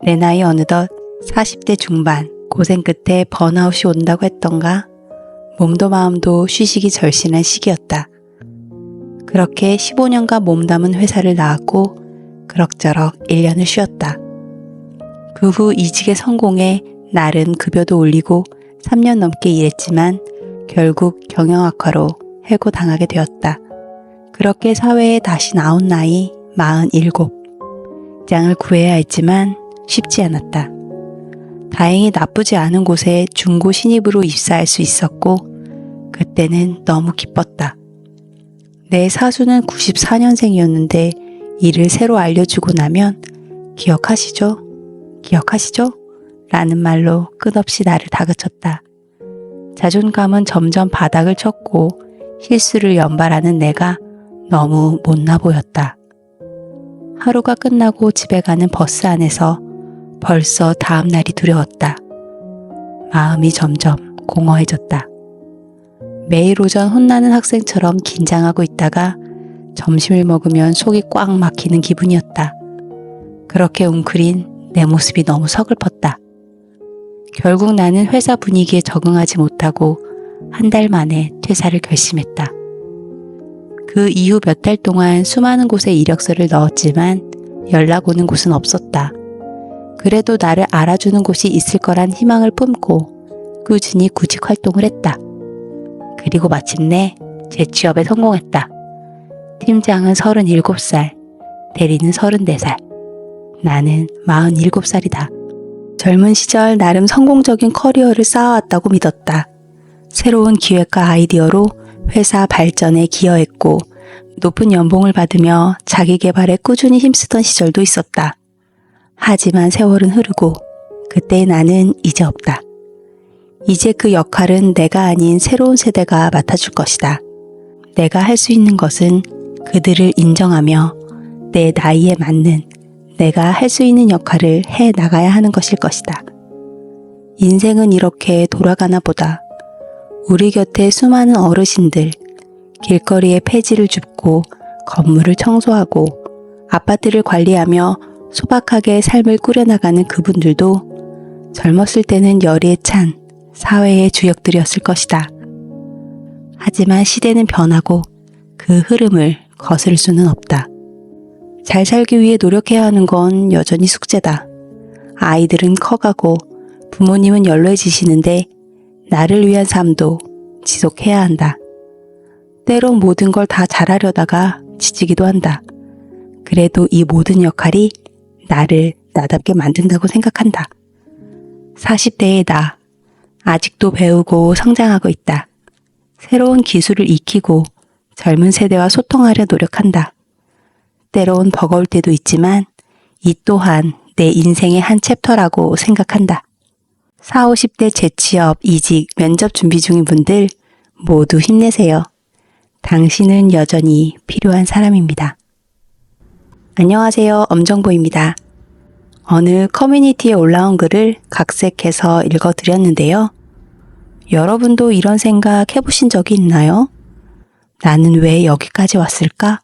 내 나이 어느덧 40대 중반, 고생 끝에 번아웃이 온다고 했던가? 몸도 마음도 쉬시기 절실한 시기였다. 그렇게 15년간 몸담은 회사를 나왔고 그럭저럭 1년을 쉬었다. 그 후 이직에 성공해 나름 급여도 올리고 3년 넘게 일했지만 결국 경영 악화로 해고당하게 되었다. 그렇게 사회에 다시 나온 나이 47. 직장을 구해야 했지만 쉽지 않았다. 다행히 나쁘지 않은 곳에 중고 신입으로 입사할 수 있었고 그때는 너무 기뻤다. 내 사수는 94년생이었는데 일을 새로 알려주고 나면 기억하시죠? 기억하시죠? 라는 말로 끝없이 나를 다그쳤다. 자존감은 점점 바닥을 쳤고 실수를 연발하는 내가 너무 못나 보였다. 하루가 끝나고 집에 가는 버스 안에서 벌써 다음 날이 두려웠다. 마음이 점점 공허해졌다. 매일 오전 혼나는 학생처럼 긴장하고 있다가 점심을 먹으면 속이 꽉 막히는 기분이었다. 그렇게 웅크린 내 모습이 너무 서글펐다. 결국 나는 회사 분위기에 적응하지 못하고 한 달 만에 퇴사를 결심했다. 그 이후 몇 달 동안 수많은 곳에 이력서를 넣었지만 연락 오는 곳은 없었다. 그래도 나를 알아주는 곳이 있을 거란 희망을 품고 꾸준히 구직 활동을 했다. 그리고 마침내 재취업에 성공했다. 팀장은 37살, 대리는 34살. 나는 47살이다. 젊은 시절 나름 성공적인 커리어를 쌓아왔다고 믿었다. 새로운 기획과 아이디어로 회사 발전에 기여했고 높은 연봉을 받으며 자기 개발에 꾸준히 힘쓰던 시절도 있었다. 하지만 세월은 흐르고 그때의 나는 이제 없다. 이제 그 역할은 내가 아닌 새로운 세대가 맡아줄 것이다. 내가 할 수 있는 것은 그들을 인정하며 내 나이에 맞는 내가 할 수 있는 역할을 해 나가야 하는 것일 것이다. 인생은 이렇게 돌아가나 보다. 우리 곁에 수많은 어르신들, 길거리에 폐지를 줍고 건물을 청소하고 아파트를 관리하며 소박하게 삶을 꾸려나가는 그분들도 젊었을 때는 열의에 찬 사회의 주역들이었을 것이다. 하지만 시대는 변하고 그 흐름을 거스를 수는 없다. 잘 살기 위해 노력해야 하는 건 여전히 숙제다. 아이들은 커가고 부모님은 연로해지시는데 나를 위한 삶도 지속해야 한다. 때론 모든 걸 다 잘하려다가 지치기도 한다. 그래도 이 모든 역할이 나를 나답게 만든다고 생각한다. 40대의 나, 아직도 배우고 성장하고 있다. 새로운 기술을 익히고 젊은 세대와 소통하려 노력한다. 때론 버거울 때도 있지만 이 또한 내 인생의 한 챕터라고 생각한다. 40, 50대 재취업, 이직, 면접 준비 중인 분들 모두 힘내세요. 당신은 여전히 필요한 사람입니다. 안녕하세요. 엄정보입니다. 어느 커뮤니티에 올라온 글을 각색해서 읽어드렸는데요. 여러분도 이런 생각 해보신 적이 있나요? 나는 왜 여기까지 왔을까?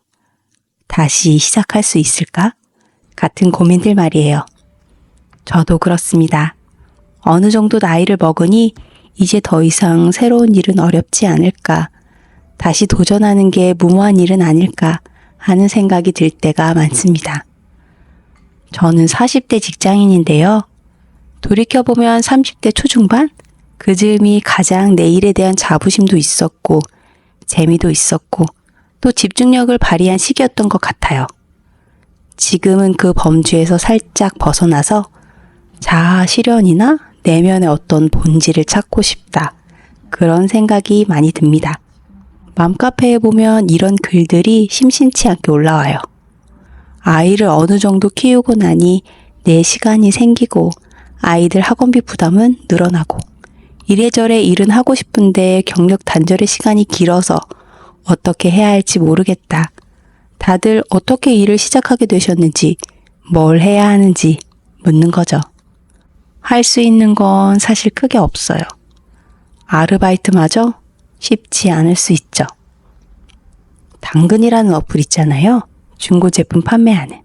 다시 시작할 수 있을까? 같은 고민들 말이에요. 저도 그렇습니다. 어느 정도 나이를 먹으니 이제 더 이상 새로운 일은 어렵지 않을까, 다시 도전하는 게 무모한 일은 아닐까 하는 생각이 들 때가 많습니다. 저는 40대 직장인인데요. 돌이켜보면 30대 초중반? 그 즈음이 가장 내 일에 대한 자부심도 있었고 재미도 있었고 또 집중력을 발휘한 시기였던 것 같아요. 지금은 그 범주에서 살짝 벗어나서 자아 실현이나 내면의 어떤 본질을 찾고 싶다. 그런 생각이 많이 듭니다. 맘카페에 보면 이런 글들이 심심치 않게 올라와요. 아이를 어느 정도 키우고 나니 내 시간이 생기고 아이들 학원비 부담은 늘어나고 이래저래 일은 하고 싶은데 경력 단절의 시간이 길어서 어떻게 해야 할지 모르겠다. 다들 어떻게 일을 시작하게 되셨는지, 뭘 해야 하는지 묻는 거죠. 할 수 있는 건 사실 크게 없어요. 아르바이트마저 쉽지 않을 수 있죠. 당근이라는 어플 있잖아요. 중고 제품 판매하는.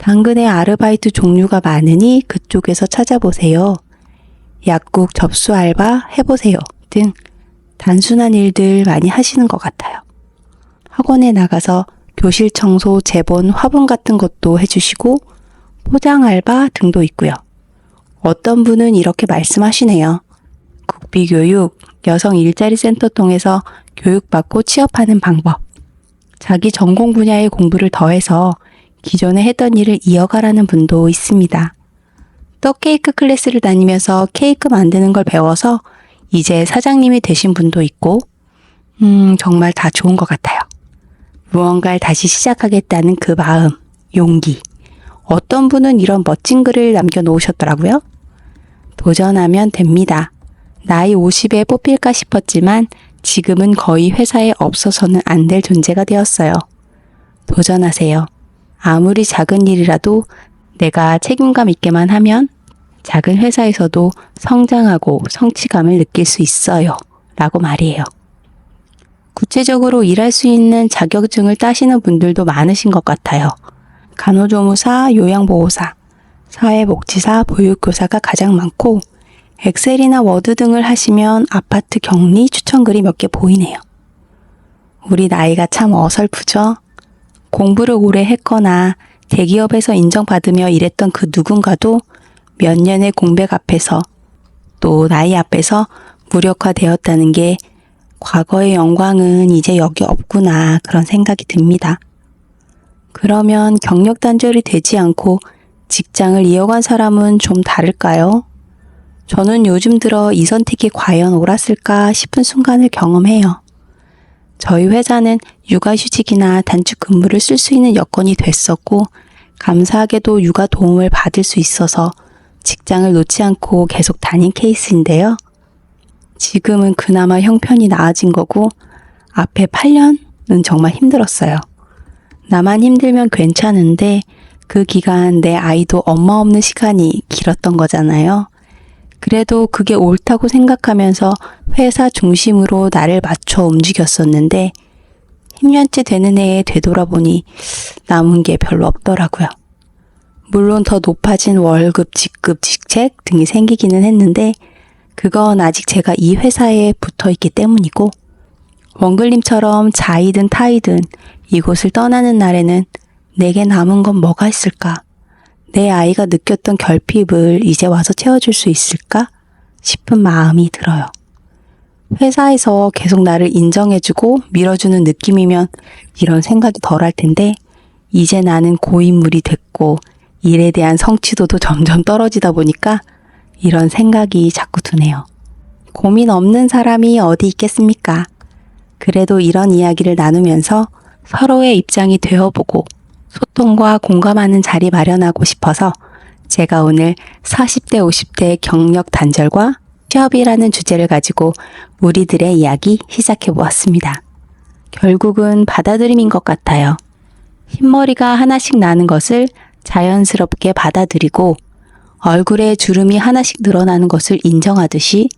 당근의 아르바이트 종류가 많으니 그쪽에서 찾아보세요. 약국 접수 알바 해보세요. 등 단순한 일들 많이 하시는 것 같아요. 학원에 나가서 교실 청소, 제본, 화분 같은 것도 해주시고 포장 알바 등도 있고요. 어떤 분은 이렇게 말씀하시네요. 국비교육, 여성 일자리 센터 통해서 교육받고 취업하는 방법. 자기 전공 분야의 공부를 더해서 기존에 했던 일을 이어가라는 분도 있습니다. 떡 케이크 클래스를 다니면서 케이크 만드는 걸 배워서 이제 사장님이 되신 분도 있고, 정말 다 좋은 것 같아요. 무언가를 다시 시작하겠다는 그 마음, 용기. 어떤 분은 이런 멋진 글을 남겨놓으셨더라고요. 도전하면 됩니다. 나이 50에 뽑힐까 싶었지만 지금은 거의 회사에 없어서는 안 될 존재가 되었어요. 도전하세요. 아무리 작은 일이라도 내가 책임감 있게만 하면 작은 회사에서도 성장하고 성취감을 느낄 수 있어요. 라고 말이에요. 구체적으로 일할 수 있는 자격증을 따시는 분들도 많으신 것 같아요. 간호조무사, 요양보호사, 사회복지사, 보육교사가 가장 많고 엑셀이나 워드 등을 하시면 아파트 격리 추천글이 몇 개 보이네요. 우리 나이가 참 어설프죠? 공부를 오래 했거나 대기업에서 인정받으며 일했던 그 누군가도 몇 년의 공백 앞에서 또 나이 앞에서 무력화되었다는 게 과거의 영광은 이제 여기 없구나 그런 생각이 듭니다. 그러면 경력 단절이 되지 않고 직장을 이어간 사람은 좀 다를까요? 저는 요즘 들어 이 선택이 과연 옳았을까 싶은 순간을 경험해요. 저희 회사는 육아휴직이나 단축 근무를 쓸 수 있는 여건이 됐었고 감사하게도 육아 도움을 받을 수 있어서 직장을 놓지 않고 계속 다닌 케이스인데요. 지금은 그나마 형편이 나아진 거고 앞에 8년은 정말 힘들었어요. 나만 힘들면 괜찮은데 그 기간 내 아이도 엄마 없는 시간이 길었던 거잖아요. 그래도 그게 옳다고 생각하면서 회사 중심으로 나를 맞춰 움직였었는데 10년째 되는 해에 되돌아보니 남은 게 별로 없더라고요. 물론 더 높아진 월급, 직급, 직책 등이 생기기는 했는데 그건 아직 제가 이 회사에 붙어 있기 때문이고 원글님처럼 자이든 타이든 이곳을 떠나는 날에는 내게 남은 건 뭐가 있을까? 내 아이가 느꼈던 결핍을 이제 와서 채워줄 수 있을까? 싶은 마음이 들어요. 회사에서 계속 나를 인정해주고 밀어주는 느낌이면 이런 생각이 덜할 텐데 이제 나는 고인물이 됐고 일에 대한 성취도도 점점 떨어지다 보니까 이런 생각이 자꾸 드네요. 고민 없는 사람이 어디 있겠습니까? 그래도 이런 이야기를 나누면서 서로의 입장이 되어보고 소통과 공감하는 자리 마련하고 싶어서 제가 오늘 40대 50대 경력 단절과 취업이라는 주제를 가지고 우리들의 이야기 시작해 보았습니다. 결국은 받아들임인 것 같아요. 흰머리가 하나씩 나는 것을 자연스럽게 받아들이고 얼굴에 주름이 하나씩 늘어나는 것을 인정하듯이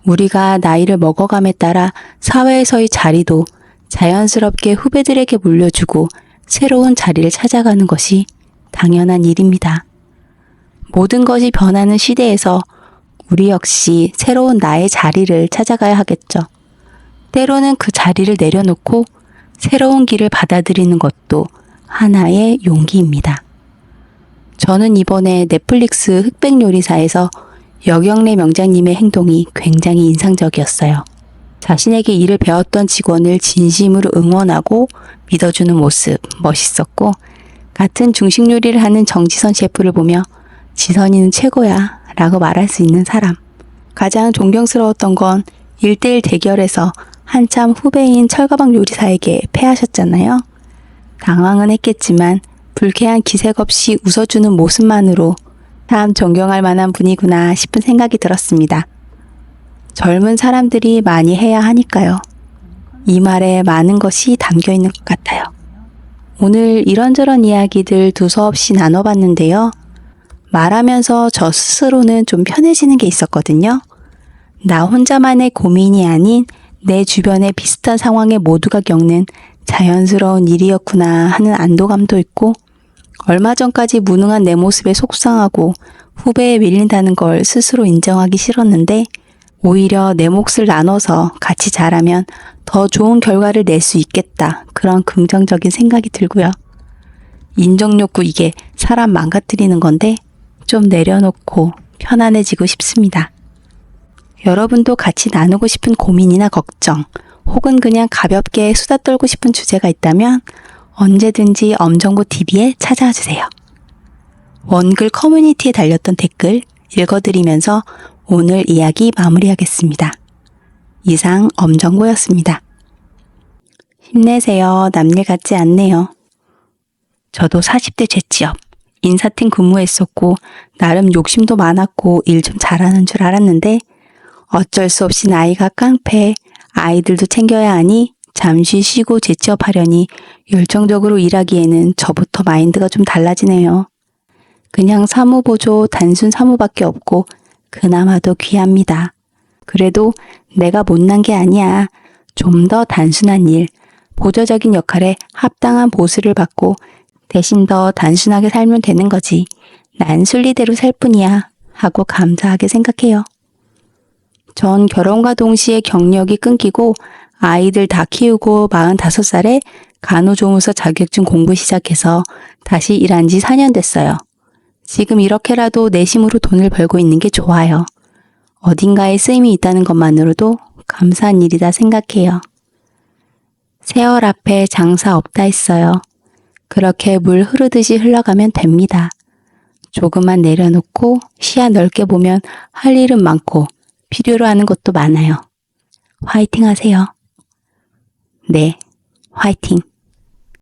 우리가 나이를 먹어감에 따라 사회에서의 자리도 자연스럽게 후배들에게 물려주고 새로운 자리를 찾아가는 것이 당연한 일입니다. 모든 것이 변하는 시대에서 우리 역시 새로운 나의 자리를 찾아가야 하겠죠. 때로는 그 자리를 내려놓고 새로운 길을 받아들이는 것도 하나의 용기입니다. 저는 이번에 넷플릭스 흑백요리사에서 여경래 명장님의 행동이 굉장히 인상적이었어요. 자신에게 일을 배웠던 직원을 진심으로 응원하고 믿어주는 모습 멋있었고 같은 중식 요리를 하는 정지선 셰프를 보며 지선이는 최고야 라고 말할 수 있는 사람. 가장 존경스러웠던 건 1대1 대결에서 한참 후배인 철가방 요리사에게 패하셨잖아요. 당황은 했겠지만 불쾌한 기색 없이 웃어주는 모습만으로 참 존경할 만한 분이구나 싶은 생각이 들었습니다. 젊은 사람들이 많이 해야 하니까요. 이 말에 많은 것이 담겨 있는 것 같아요. 오늘 이런저런 이야기들 두서없이 나눠봤는데요. 말하면서 저 스스로는 좀 편해지는 게 있었거든요. 나 혼자만의 고민이 아닌 내 주변의 비슷한 상황에 모두가 겪는 자연스러운 일이었구나 하는 안도감도 있고 얼마 전까지 무능한 내 모습에 속상하고 후배에 밀린다는 걸 스스로 인정하기 싫었는데 오히려 내 몫을 나눠서 같이 잘하면 더 좋은 결과를 낼 수 있겠다. 그런 긍정적인 생각이 들고요. 인정욕구 이게 사람 망가뜨리는 건데 좀 내려놓고 편안해지고 싶습니다. 여러분도 같이 나누고 싶은 고민이나 걱정 혹은 그냥 가볍게 수다 떨고 싶은 주제가 있다면 언제든지 엄정고TV에 찾아와 주세요. 원글 커뮤니티에 달렸던 댓글 읽어드리면서 오늘 이야기 마무리하겠습니다. 이상 엄정고였습니다. 힘내세요. 남일 같지 않네요. 저도 40대 재취업, 인사팀 근무했었고 나름 욕심도 많았고 일 좀 잘하는 줄 알았는데 어쩔 수 없이 나이가 깡패, 아이들도 챙겨야 하니 잠시 쉬고 재취업하려니 열정적으로 일하기에는 저부터 마인드가 좀 달라지네요. 그냥 사무보조 단순 사무밖에 없고 그나마도 귀합니다. 그래도 내가 못난 게 아니야. 좀 더 단순한 일, 보조적인 역할에 합당한 보수를 받고 대신 더 단순하게 살면 되는 거지. 난 순리대로 살 뿐이야. 하고 감사하게 생각해요. 전 결혼과 동시에 경력이 끊기고 아이들 다 키우고 45살에 간호조무사 자격증 공부 시작해서 다시 일한 지 4년 됐어요. 지금 이렇게라도 내심으로 돈을 벌고 있는 게 좋아요. 어딘가에 쓰임이 있다는 것만으로도 감사한 일이다 생각해요. 세월 앞에 장사 없다 했어요. 그렇게 물 흐르듯이 흘러가면 됩니다. 조금만 내려놓고 시야 넓게 보면 할 일은 많고 필요로 하는 것도 많아요. 화이팅 하세요. 네, 화이팅.